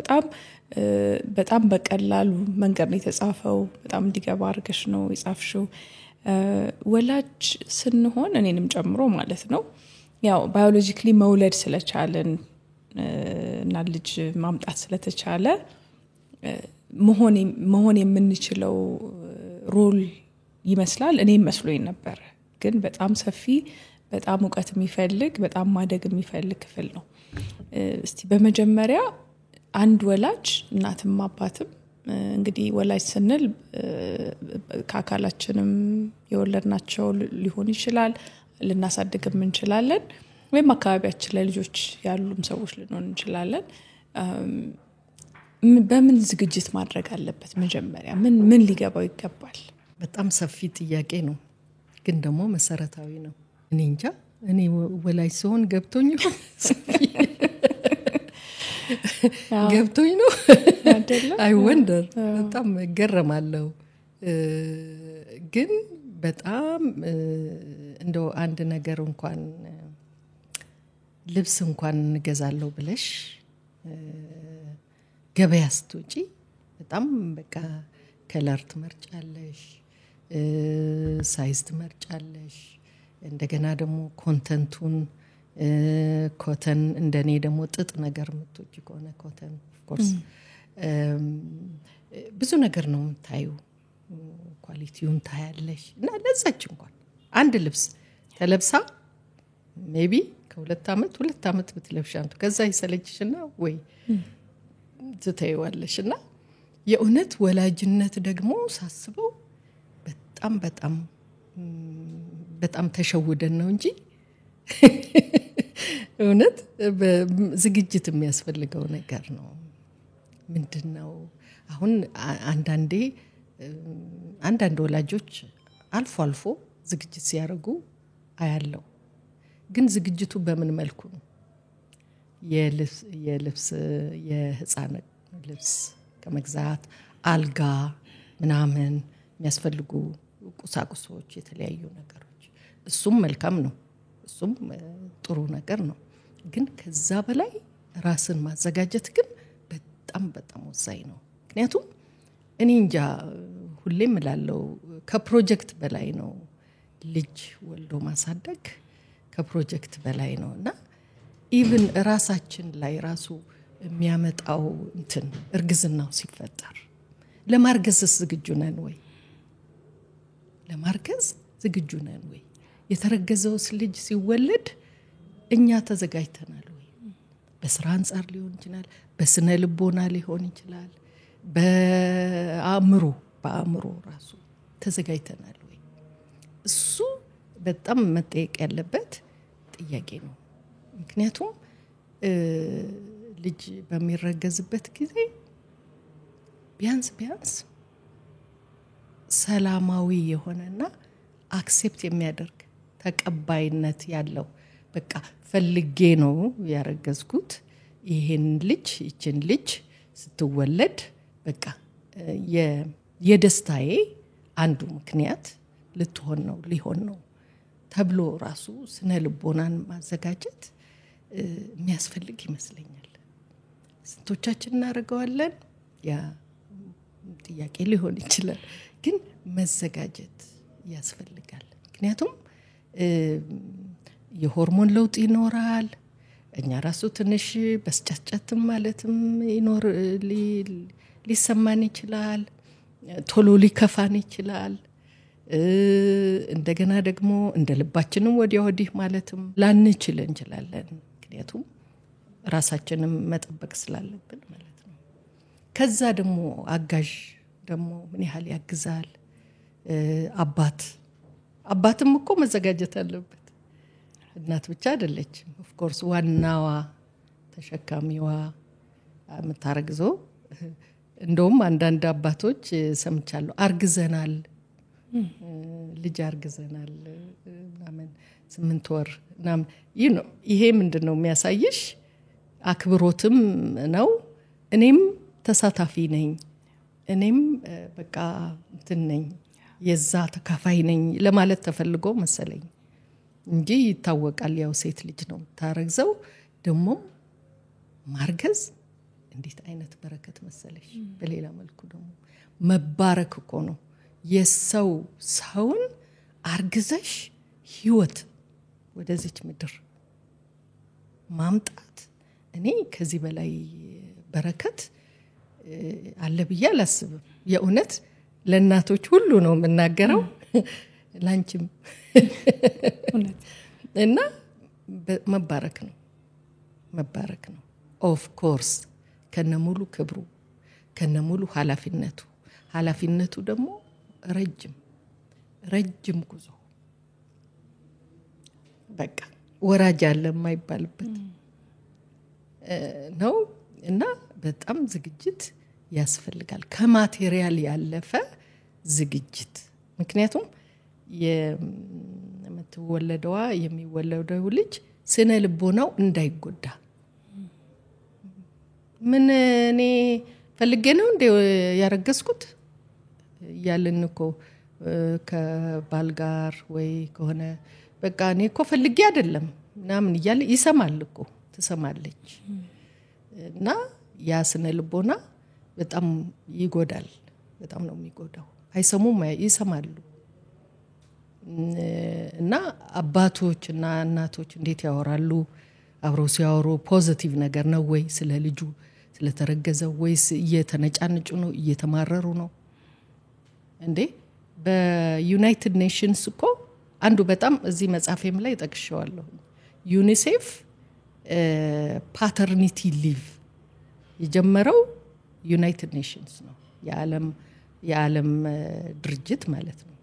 በጣም በቀላሉ መንገድ ነው የተጻፈው። በጣም እንዲገባ አድርገሽ ነው የጻፍሽው። ወላጅ ስንሆን እኔንም ጨምሮ ማለት ነው ያው ባዮሎጂካሊ መውለድ ስለቻለን እና ልጅ ማምጣት ስለተቻለ መሆን የምንችለው ሮል ይመስላል። እኔም መስሎኝ ነበር። ግን በጣም ሰፊ፣ በጣም እውቀት የሚፈልግ፣ በጣም ማደግ የሚፈልግ ክፍል ነው። እስቲ በመጀመሪያ አንድ ወላጅ እናትም አባትም እንግዲህ ወላጅ ስንል ከአካላችንም የወለድናቸው ሊሆን ይችላል፣ ልናሳድግም እንችላለን፣ ወይም አካባቢያችን ላይ ልጆች ያሉም ሰዎች ልንሆን እንችላለን። በምን ዝግጅት ማድረግ አለበት? መጀመሪያ ምን ሊገባው ይገባል? በጣም ሰፊ ጥያቄ ነው፣ ግን ደግሞ መሰረታዊ ነው። እኔ እንጃ እኔ ወላጅ ሲሆን ገብቶኝ ነው ገብቶኝ ነው አይደለ? አይ ወንደር በጣም ገረማለሁ። ግን በጣም እንደው አንድ ነገር እንኳን ልብስ እንኳን እንገዛለሁ ብለሽ ገበያ ስትወጪ በጣም በቃ ከለር ትመርጫለሽ፣ ሳይዝ ትመርጫለሽ። እንደገና ደግሞ ኮንተንቱን ኮተን እንደኔ ደግሞ ጥጥ ነገር የምትወጪ ከሆነ ኮተን ኦፍ ኮርስ ብዙ ነገር ነው የምታዩ፣ ኳሊቲውን ታያለሽ። እና ለዛች እንኳን አንድ ልብስ ተለብሳ ሜቢ ከ2 አመት ብትለብሻንቱ ከዛ ይሰለችሽና ወይ ትተይዋለሽና የእውነት ወላጅነት ደግሞ ሳስበው በጣም ተሸውደን ነው እንጂ እውነት በዝግጅት የሚያስፈልገው ነገር ነው። ምንድነው አሁን አንዳንድ ወላጆች አልፎ ዝግጅት ሲያደርጉ አያለው። ግን ዝግጅቱ በምን መልኩ ነው? የህፃን ልብስ ከመግዛት አልጋ ምናምን የሚያስፈልጉ ቁሳቁሶች፣ የተለያዩ ነገሮች፣ እሱም መልካም ነው፣ እሱም ጥሩ ነገር ነው። ግን ከዛ በላይ ራስን ማዘጋጀት ግን በጣም ወሳኝ ነው። ምክንያቱም እኔ እንጃ ሁሌም እላለሁ ከፕሮጀክት በላይ ነው ልጅ ወልዶ ማሳደግ፣ ከፕሮጀክት በላይ ነው። እና ኢቭን ራሳችን ላይ ራሱ የሚያመጣው እርግዝናው ሲፈጠር ለማርገዝስ ዝግጁ ነን ወይ? ለማርገዝ ዝግጁ ነን ወይ? የተረገዘውስ ልጅ ሲወለድ እኛ ተዘጋጅተናል ወይ? በስራ አንፃር ሊሆን ይችላል፣ በስነ ልቦና ሊሆን ይችላል፣ በአእምሮ ራሱ ተዘጋጅተናል ወይ? እሱ በጣም መጠየቅ ያለበት ጥያቄ ነው። ምክንያቱም ልጅ በሚረገዝበት ጊዜ ቢያንስ ሰላማዊ የሆነና አክሴፕት የሚያደርግ ተቀባይነት ያለው በቃ ፈልጌ ነው ያረገዝኩት ይችን ልጅ ስትወለድ በቃ የደስታዬ አንዱ ምክንያት ሊሆን ነው ተብሎ ራሱ ስነ ልቦናን ማዘጋጀት የሚያስፈልግ ይመስለኛል። ስንቶቻችን እናደርገዋለን? ያ ጥያቄ ሊሆን ይችላል፣ ግን መዘጋጀት ያስፈልጋል። ምክንያቱም የሆርሞን ለውጥ ይኖራል፣ እኛ ራሱ ትንሽ በስጨጨትም ማለትም ይኖር ሊሰማን ይችላል። ቶሎ ሊከፋን ይችላል። እንደገና ደግሞ እንደ ልባችንም ወዲያ ወዲህ ማለትም ላንችል እንችላለን። ምክንያቱም ራሳችንን መጠበቅ ስላለብን ማለት ነው። ከዛ ደግሞ አጋዥ ደግሞ ምን ያህል ያግዛል? አባትም እኮ መዘጋጀት አለበት። እናት ብቻ አይደለችም። ኦፍ ኮርስ ዋናዋ ተሸካሚዋ የምታረግዘው። እንደውም አንዳንድ አባቶች ሰምቻለሁ አርግዘናል፣ ልጅ አርግዘናል ምናምን 8 ወር ምናምን። ይሄ ምንድነው የሚያሳይሽ? አክብሮትም ነው። እኔም ተሳታፊ ነኝ፣ እኔም በቃ እንትን ነኝ፣ የዛ ተካፋይ ነኝ ለማለት ተፈልጎ መሰለኝ እንጂ ይታወቃል። ያው ሴት ልጅ ነው ታረግዘው። ደግሞ ማርገዝ እንዴት አይነት በረከት መሰለሽ! በሌላ መልኩ ደግሞ መባረክ እኮ ነው። ሰውን አርግዘሽ ህይወት ወደዚች ምድር ማምጣት እኔ ከዚህ በላይ በረከት አለ ብዬ አላስብም። የእውነት ለእናቶች ሁሉ ነው የምናገረው፣ ላንቺም እና መባረክ ነው። ኦፍ ኮርስ ከነሙሉ ክብሩ ከነሙሉ ኃላፊነቱ ደግሞ ረጅም ጉዞ በቃ ወራጅ አለ የማይባልበት ነው እና በጣም ዝግጅት ያስፈልጋል። ከማቴሪያል ያለፈ ዝግጅት። ምክንያቱም የሚወለደው ልጅ ስነ ልቦናው እንዳይጎዳ ምን እኔ ፈልጌ ነው እንደ ያረገዝኩት ያለን እኮ ከባል ጋር ወይ ከሆነ በቃ እኔ እኮ ፈልጌ አይደለም ምናምን እያለ ይሰማል እኮ ትሰማለች። እና ያ ስነ ልቦና በጣም ይጎዳል። በጣም ነው የሚጎዳው። አይሰሙም፣ ይሰማሉ። እና አባቶችና እናቶች እንዴት ያወራሉ? አብረው ሲያወሩ ፖዚቲቭ ነገር ነው ወይ ስለ ልጁ ስለተረገዘው ወይስ እየተነጫነጩ ነው እየተማረሩ ነው እንዴ? በዩናይትድ ኔሽንስ እኮ አንዱ በጣም እዚህ መጽሐፌም ላይ ጠቅሼዋለሁ። ዩኒሴፍ ፓተርኒቲ ሊቭ የጀመረው ዩናይትድ ኔሽንስ ነው፣ የዓለም ድርጅት ማለት ነው።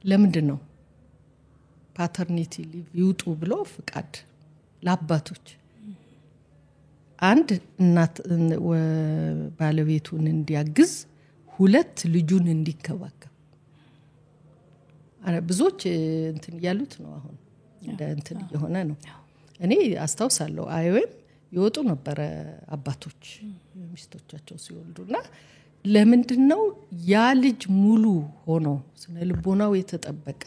ለምንድን ነው ፓተርኒቲ ሊቭ ይውጡ ብሎ ፍቃድ ለአባቶች? አንድ እናት ባለቤቱን እንዲያግዝ፣ 2 ልጁን እንዲከባከብ። ብዙዎች እንትን ያሉት ነው። አሁን እንደ እንትን የሆነ ነው። እኔ አስታውሳለሁ አይወም ይወጡ ነበር አባቶች ሚስቶቻቸው ሲወልዱና ለምንድነው ያ ልጅ ሙሉ ሆኖ ስነ ልቦናው የተጠበቀ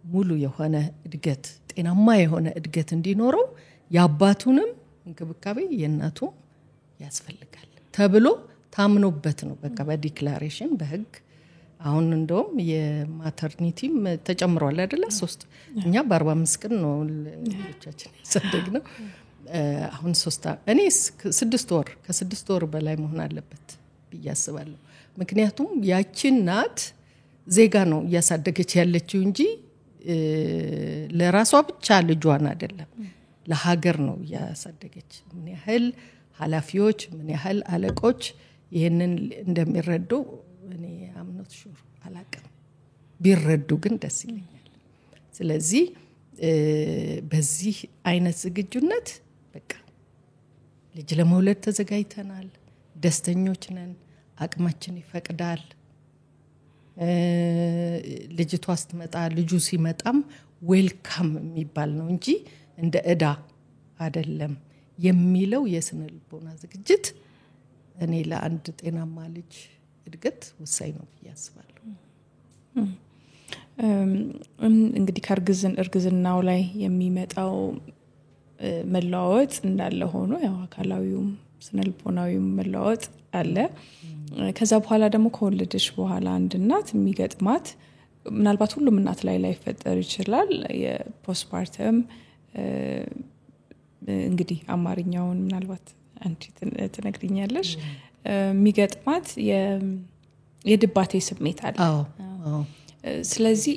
ሙሉ የሆነ እድገት፣ ጤናማ የሆነ እድገት እንዲኖረው የአባቱንም እንክብካቤ የእናቱም ያስፈልጋል ተብሎ ታምኖበት ነው። በቃ በዲክላሬሽን በህግ አሁን እንደውም የማተርኒቲም ተጨምሯል አይደለ? 3 እኛ በ45 ቀን ነው ልጆቻችን ያሳደግነው። አሁን 3 እኔ 6 ወር ከ6 ወር በላይ መሆን አለበት ብዬ አስባለሁ። ምክንያቱም ያቺ እናት ዜጋ ነው እያሳደገች ያለችው እንጂ ለራሷ ብቻ ልጇን አይደለም፣ ለሀገር ነው እያሳደገች። ምን ያህል ኃላፊዎች ምን ያህል አለቆች ይሄንን እንደሚረዱ እኔ አምኖት ሹር አላቀም። ቢረዱ ግን ደስ ይለኛል። ስለዚህ በዚህ አይነት ዝግጁነት በቃ ልጅ ለመውለድ ተዘጋጅተናል፣ ደስተኞች ነን፣ አቅማችን ይፈቅዳል። ልጅቷ ስትመጣ ልጁ ሲመጣም ዌልካም የሚባል ነው እንጂ እንደ እዳ አይደለም የሚለው የስነ ልቦና ዝግጅት እኔ ለአንድ ጤናማ ልጅ እድገት ወሳኝ ነው ብዬ አስባለሁ። እንግዲህ እርግዝናው ላይ የሚመጣው መለዋወጥ እንዳለ ሆኖ ያው አካላዊውም ስነ ልቦናዊውም መለዋወጥ አለ። ከዛ በኋላ ደግሞ ከወለደች በኋላ አንድ እናት የሚገጥማት ምናልባት ሁሉም እናት ላይ ላይፈጠር ይችላል የፖስትፓርተም እንግዲህ አማርኛውን ምናልባት አንቺ ትነግሪኛለሽ የሚገጥማት የድባቴ ስሜት አለ ስለዚህ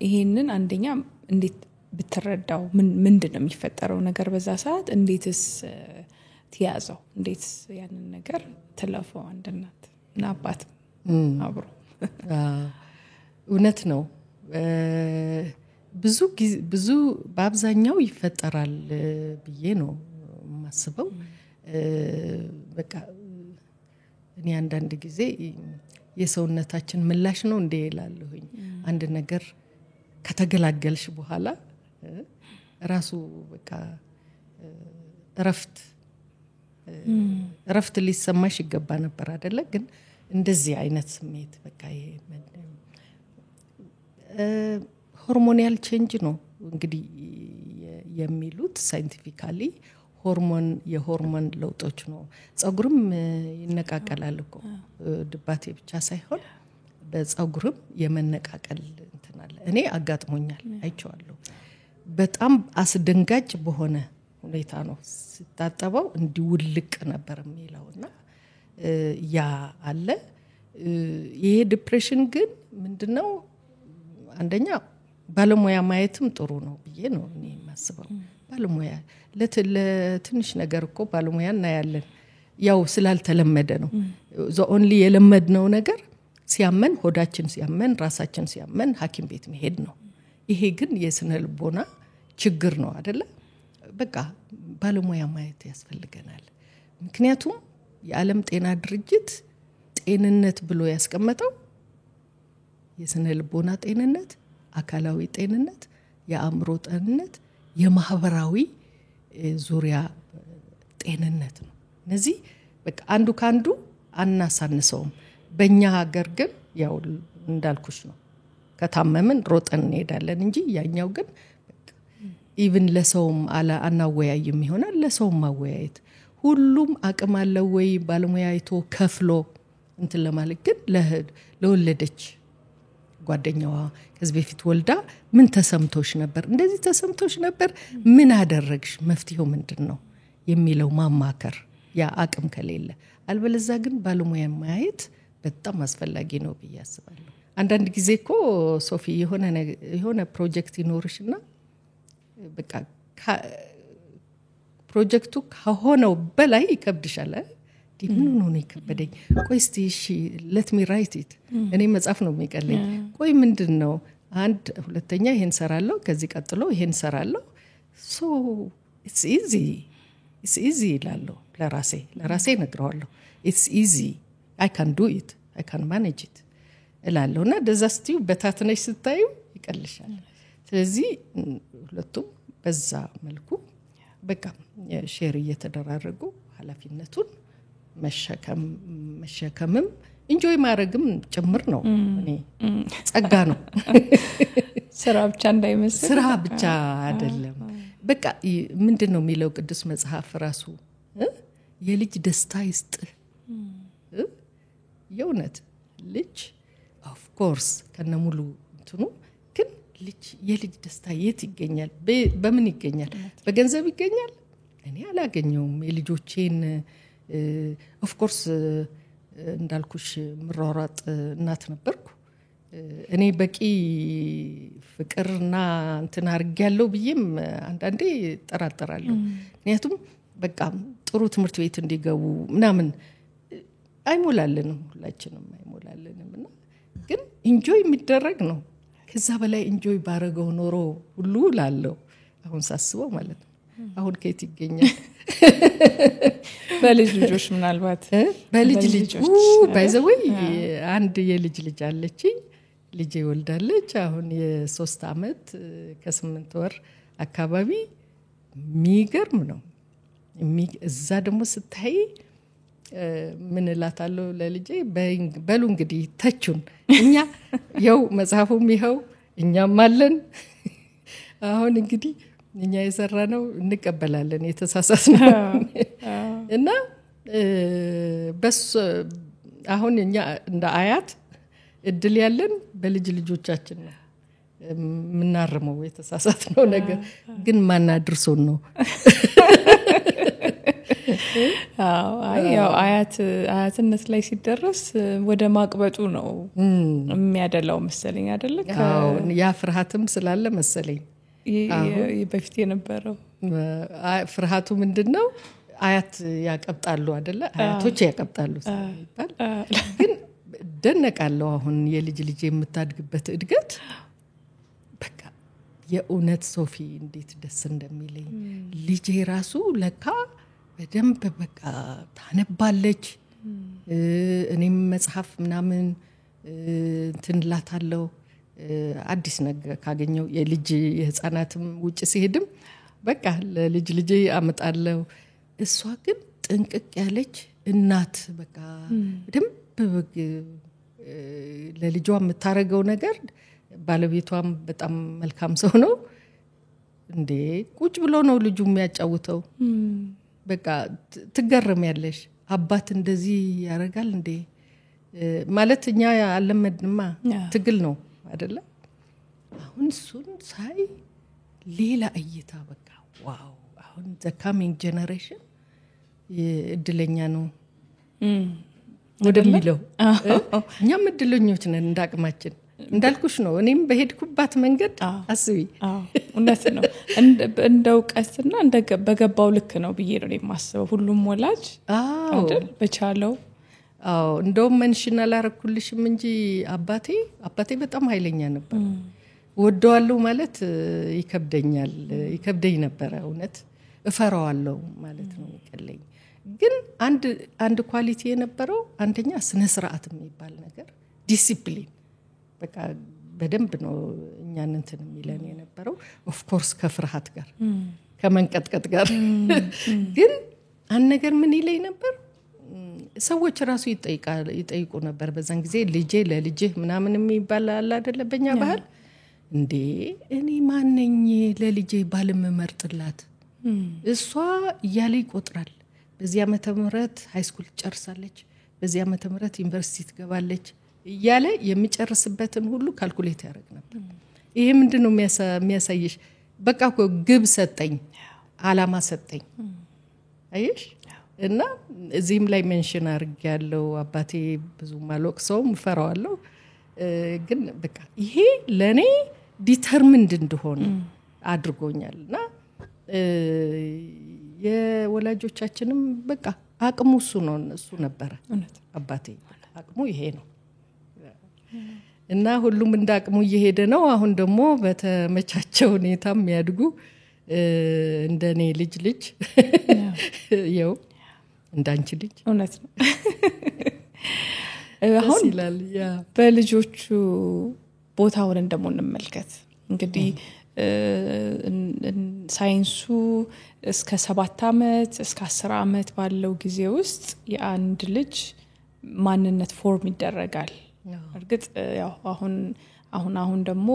ይሄንን አንደኛ እንዴት ብትረዳው ምንድነው የሚፈጠረው ነገር በዛ ሰዓት እንዴትስ ትያዘው እንዴት ያንን ነገር ተለፈው አንድ እናት እና አባት አብሮ እውነት ነው ብዙ በአብዛኛው ይፈጠራል ብዬ ነው ማስበው በቃ እኔ አንዳንድ ጊዜ የሰውነታችን ምላሽ ነው እንደ ይላልሁኝ አንድ ነገር ከተገላገልሽ በኋላ ራሱ በቃ ረፍት ሊሰማሽ ይገባ ነበር አይደለ ግን እንደዚህ አይነት ስሜት በቃ ይሄ ሆርሞናል ቼንጅ ነው እንግዲህ የሚሉት ሳይንቲፊካሊ የሆርሞን ለውጦች ነው ጸጉርም ይነቃቀላል እኮ ድባቴ ብቻ ሳይሆን በጸጉርም የመነቃቀል እንትን አለ እኔ አጋጥሞኛል አይቼዋለሁ በጣም አስደንጋጭ በሆነ ሁኔታ ነው ሲታጠበው እንዲውልቅ ነበር የሚለውና ያ አለ ይሄ ዲፕሬሽን ግን ምንድነው አንደኛ ባለሙያ ማየትም ጥሩ ነው ብዬ ነው እኔ ማስበው ባለሙያ ለትንሽ ነገር እኮ ባለሙያ እናያለን ያው ስላልተለመደ ነው ኦንሊ የለመድነው ነገር ሲያመን ሆዳችን ሲያመን ራሳችን ሲያመን ሐኪም ቤት መሄድ ነው ይሄ ግን የስነ ልቦና ችግር ነው አይደለ በቃ ባለሙያ ማየት ያስፈልገናል ምክንያቱም የዓለም ጤና ድርጅት ጤንነት ብሎ ያስቀመጠው የስነ ልቦና ጤንነት አካላዊ ጤንነት የአእምሮ ጤንነት የማህበራዊ ዙሪያ ጤንነት ነው እነዚህ በቃ አንዱ ካንዱ አናሳንሰውም በእኛ ሀገር ግን ያው እንዳልኩሽ ነው ከታመምን ሮጠን እንሄዳለን እንጂ ያኛው ግን ኢቭን ለሰውም አናወያይም ይሆናል ለሰውም ማወያየት ሁሉም አቅም አለው ወይ ባለሙያ አይቶ ከፍሎ እንትን ለማለት ግን ለወለደች ጓደኛዋ ከዚህ በፊት ወልዳ ምን ተሰምቶሽ ነበር እንደዚህ ተሰምቶሽ ነበር ምን አደረግሽ መፍትሄው ምንድነው የሚለው ማማከር ያ አቅም ከሌለ አልበለዚያ ግን ባለሙያ ማየት በጣም አስፈላጊ ነው ብዬ አስባለሁ አንዳንድ ጊዜ እኮ ሶፊ የሆነ ፕሮጀክት ይኖርሽና በቃ ፕሮጀክቱ ከሆነው በላይ ይከብድሻል ምን ነው ይከበደኝ ቆይ እስቲ እሺ let me write it እኔ መጻፍ ነው የሚቀለኝ ቆይ ምንድነው አንድ ሁለተኛ ይሄን ሰራለሁ ከዚህ ቀጥሎ ይሄን ሰራለሁ so it's easy ይላልው ለራሴ ነግረዋለሁ it's easy I can do it I can manage it እላለውና ደዛስቲው በታትነሽ ስታዩ ይቀልሻል ስለዚህ ሁለቱም በዛ መልኩ በቃ ሼር እየተደራረጉ ኃላፊነቱን መሸከምም ኢንጆይ ማድረግም ጭምር ነው እኔ ጸጋ ነው ስራ ብቻ እንዳይመስል ስራ ብቻ አይደለም በቃ ምንድነው የሚለው ቅዱስ መጽሐፍ ራሱ የልጅ ደስታ ይስጥ የውነት ልጅ of course ከነሙሉ እንትኑ ግን የልጅ ደስታ የት ይገኛል በምን ይገኛል በገንዘብ ይገኛል እኔ አላገኘውም የልጆቼን of course እንዳልኩሽ ምራራጥ እናት ነበርኩ እኔ በቂ ፍቅርና እንትን አርጋለሁ ብዬም አንዳንዴ ተራጠራለሁ ምክንያቱም በቃ ጥሩ ትምህርት ቤት እንዲገቡ ምናምን አይሞላልንም ሁላችንም አይሞላልንምና ግን ኢንጆይ የሚደረግ ነው ከዛ በላይ ኢንጆይ ባረገው ኖሮ ሁሉ ላለው አሁን ሳስበው ማለት ነው አሁን ከየት ይገኛል በልጅ ልጆች ምናልባት በልጅ ልጆች by the way አንድ የልጅ ልጅ አለችኝ ልጅ ይወልዳለች አሁን የ3 አመት ከ8 ወር አካባቢ ሚገርም ነው እዛ ደግሞ ስታይ ምን እላታለሁ ለልጄ በሉ እንግዲህ ተቹን እኛ ያው መጽሐፉም ይሄው እኛም አለን አሁን እንግዲህ እኛ የሰራነው እንቀበላለን የተሳሳስነው እና በስ አሁን እኛ እንደ አያት እድል ያለን በልጅ ልጆቻችን ነው ምናርመው የተሳሳተው ነገር ግን ማን አድርሶን ነው? ያው አያትነት ላይ ሲደረስ ወደ ማቅበጡ ነው የሚያደላው መሰለኝ አይደለ? ያ ፍርሃትም ስላለ መሰለኝ በፊት የነበረው ፍርሃቱ ምንድነው? አያት ያቀብጣሉ አይደለ? አያቶች ያቀብጣሉ ሲባል ግን ደነቃለሁ። አሁን የልጅ የምታድግበት እድገት በቃ የእውነት ሶፊ እንዴት ደስ እንደሚለኝ ልጄ ራሱ ለካ በደንብ በቃ ታነባለች። እኔም መጽሐፍ ምናምን ትንላታለሁ። አዲስ ነገር ካገኘው የህፃናትም ውጭ ሲሄድም በቃ ለልጄ አመጣለሁ። እሷ ግን ጥንቅቅ ያለች እናት በቃ በደንብ ለልጇ የምታረገው ነገር ባለቤቷም በጣም መልካም ሰው ነው። እንዴ ቁጭ ብሎ ነው ልጁ የሚያጫውተው። በቃ ትገረሚያለሽ። አባት እንደዚህ ያረጋል እንዴ ማለት እኛ አለመድንማ ትግል ነው አይደለ? አሁን እሱን ሳይ ሌላ እይታ በቃ ዋው! አሁን the coming generation እድለኛ ነው ወደሚለው እኛም እድለኞች ነን እንዳቅማችን። እንዳልኩሽ ነው እኔም በሄድኩባት መንገድ አስቢ። እውነት ነው። እንደ እውቀትና በገባው ልክ ነው ብዬ ነው የማስበው። ሁሉም ወላጅ አይደል በቻለው እንደውም መንሽን አላረኩልሽም እንጂ አባቴ በጣም ኃይለኛ ነበር። ወደዋለሁ ማለት ይከብደኝ ነበር። እውነት እፈራዋለሁ ማለት ነው ይቀለኝ። ግን አንድ ኳሊቲ የነበረው አንደኛ ስነ ስርዓት የሚባል ነገር ዲሲፕሊን በቃ በደንብ ነው እኛን እንትን የሚለን የነበረው። ኦፍ ኮርስ ከፍርሃት ጋር ከመንቀጥቀጥ ጋር ግን አንድ ነገር ምን ይለኝ ነበር? ሰዎች ራሱ ይጠይቁ ነበር በዛን ጊዜ ለልጄ ምናምን የሚባል አለ አይደለ በእኛ ባህል። እንዴ እኔ ማንነኝ ለልጄ ባልመመርጥላት? እሷ እያለ ይቆጥራል። በዚህ ዓመተ ምህረት ሃይ ስኩል ጨርሳለች፣ በዚህ ዓመተ ምህረት ዩኒቨርሲቲ ትገባለች እያለ የሚጨርስበትን ሁሉ ካልኩሌት ያደርግ ነበር። ይሄ ምንድነው የሚያሳይሽ? በቃ እኮ ግብ ሰጠኝ፣ አላማ ሰጠኝ። አይሽ እና እዚህም ላይ ሜንሽን አድርጌያለሁ። አባቴ ብዙ ማልወቅሰውም ፈራዋለሁ። ግን በቃ ይሄ ለኔ ዲተርሚንድ እንደሆነ አድርጎኛልና የወላጆቻችንም በቃ አቅሙ እሱ ነበረ። አባቴ አቅሙ ይሄ ነው እና ሁሉም እንዳቅሙ እየሄደ ነው። አሁን ደግሞ በተመቻቸው ሁኔታ የሚያድጉ እንደኔ ልጅ ያው እንዳንቺ ልጅ እውነት ነው። አሁን በልጆቹ ቦታውን ደግሞ እንመልከት። እንግዲህ ሳይንሱ እስከ 7 አመት እስከ 10 አመት ባለው ጊዜ ውስጥ የአንድ ልጅ ማንነት ፎርም ይደረጋል። እርግጥ ያው አሁን ደግሞ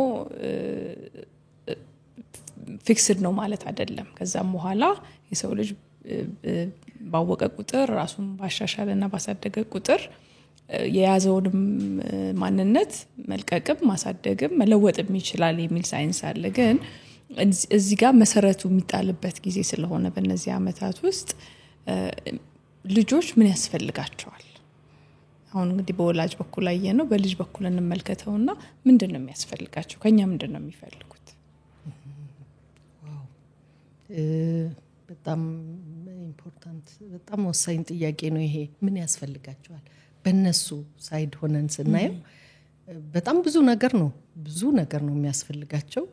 ፊክስድ ነው ማለት አይደለም። ከዛም በኋላ የሰው ልጅ ባወቀ ቁጥር ራሱን ባሻሻለና ባሳደገ ቁጥር የያዘውንም ማንነት መልቀቅም ማሳደግም መለወጥም ይችላል የሚል ሳይንስ አለ። ግን እዚህ ጋር መሰረቱ የሚጣልበት ጊዜ ስለሆነ በእነዚህ አመታት ውስጥ ልጆች ምን ያስፈልጋቸዋል? አሁን እንግዲህ በወላጅ በኩል አየነው፣ በልጅ በኩል እንመልከተውና ምንድነው የሚያስፈልጋቸው? ከኛ ምንድነው የሚፈልጉት? ዋው በጣም ኢምፖርታንት በጣም ወሳኝ ጥያቄ ነው ይሄ። ምን ያስፈልጋቸዋል? በእነሱ ሳይድ ሆነን ስናየው በጣም ብዙ ነገር ነው የሚያስፈልጋቸው።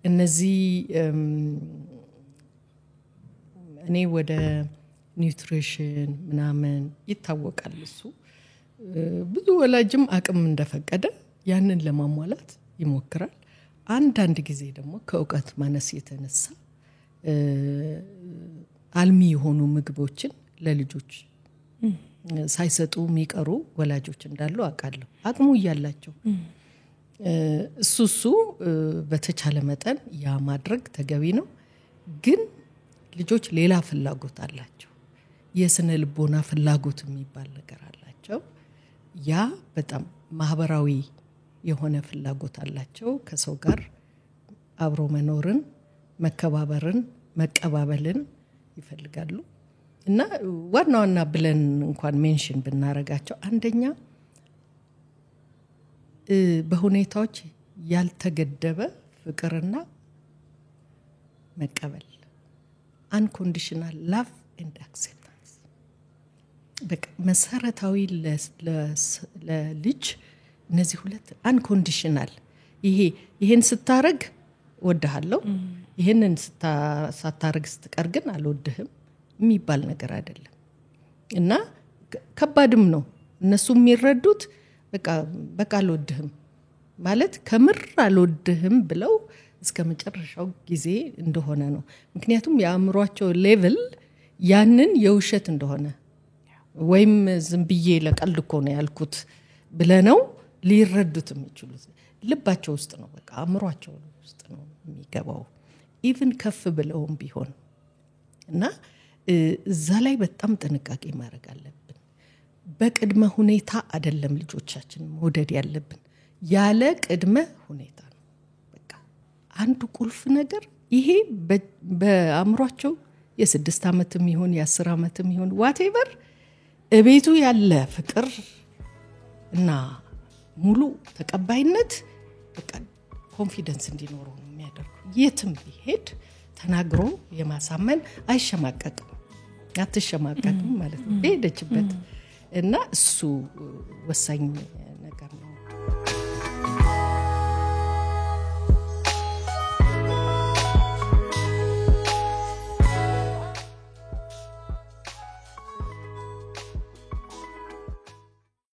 እነዚህ እኔ ወደ ኒውትሪሽን ምናምን ይታወቃል እሱ ብዙ ወላጅም አቅም እንደፈቀደ ያንን ለማሟላት ይሞክራል። አንዳንድ ጊዜ ደግሞ ከእውቀት ማነስ የተነሳ አልሚ የሆኑ ምግቦችን ለልጆች ሳይሰጡ የሚቀሩ ወላጆች እንዳሉ አውቃለሁ። አቅሙ እያላቸው እሱ በተቻለ መጠን ያ ማድረግ ተገቢ ነው። ግን ልጆች ሌላ ፍላጎት አላቸው። የስነ ልቦና ፍላጎት የሚባል ነገር አላቸው። ያ በጣም ማህበራዊ የሆነ ፍላጎት አላቸው። ከሰው ጋር አብሮ መኖርን መከባበርን መቀባበልን ይፈልጋሉ እና ዋና ብለን እንኳን ሜንሽን ብናረጋቸው አንደኛ በሁኔታዎች ያልተገደበ ፍቅርና መቀበል unconditional love and acceptance በቃ መሰረታዊ ለልጅ እነዚህ ሁለት unconditional ይሄን ስታረግ ወድሃለሁ ይሄንን ሳታረግ ስትቀር ግን አልወድህም የሚባል ነገር አይደለም እና ከባድም ነው እነሱ የሚረዱት በቃ አልወድህም ማለት ከምር አልወድህም ብለው እስከ መጨረሻው ጊዜ እንደሆነ ነው ምክንያቱም ያምሯቸው ሌቭል ያንን የውሸት እንደሆነ ወይም ዝምብዬ ለቀልድኮ ነው ያልኩት ብለነው ሊረዱት የሚችሉት ልባቸው ውስጥ ነው በቃ አምሯቸው ውስጥ ነው የሚገባው ኢቭን ከፍ ብለውም ቢሆን እና እዛ ላይ በጣም ጥንቃቄ ማድረግ አለብን በቅድመ ሁኔታ አይደለም ልጆቻችን መውደድ ያለብን ያለ ቅድመ ሁኔታ ነው በቃ አንዱ ቁልፍ ነገር ይሄ በአምሯቸው የ6 አመትም ይሁን የ10 አመትም ይሁን whatever እቤቱ ያለ ፍቅር እና ሙሉ ተቀባይነት በቃ ኮንፊደንስ እንዲኖረው ነው የሚያደርገው የትም ቢሄድ ተናግሮ የማሳመን አይሸማቀቅም አትሸማቀቅም ማለት ነው ሄደችበት እና እሱ ወሳኝ ነገር ነው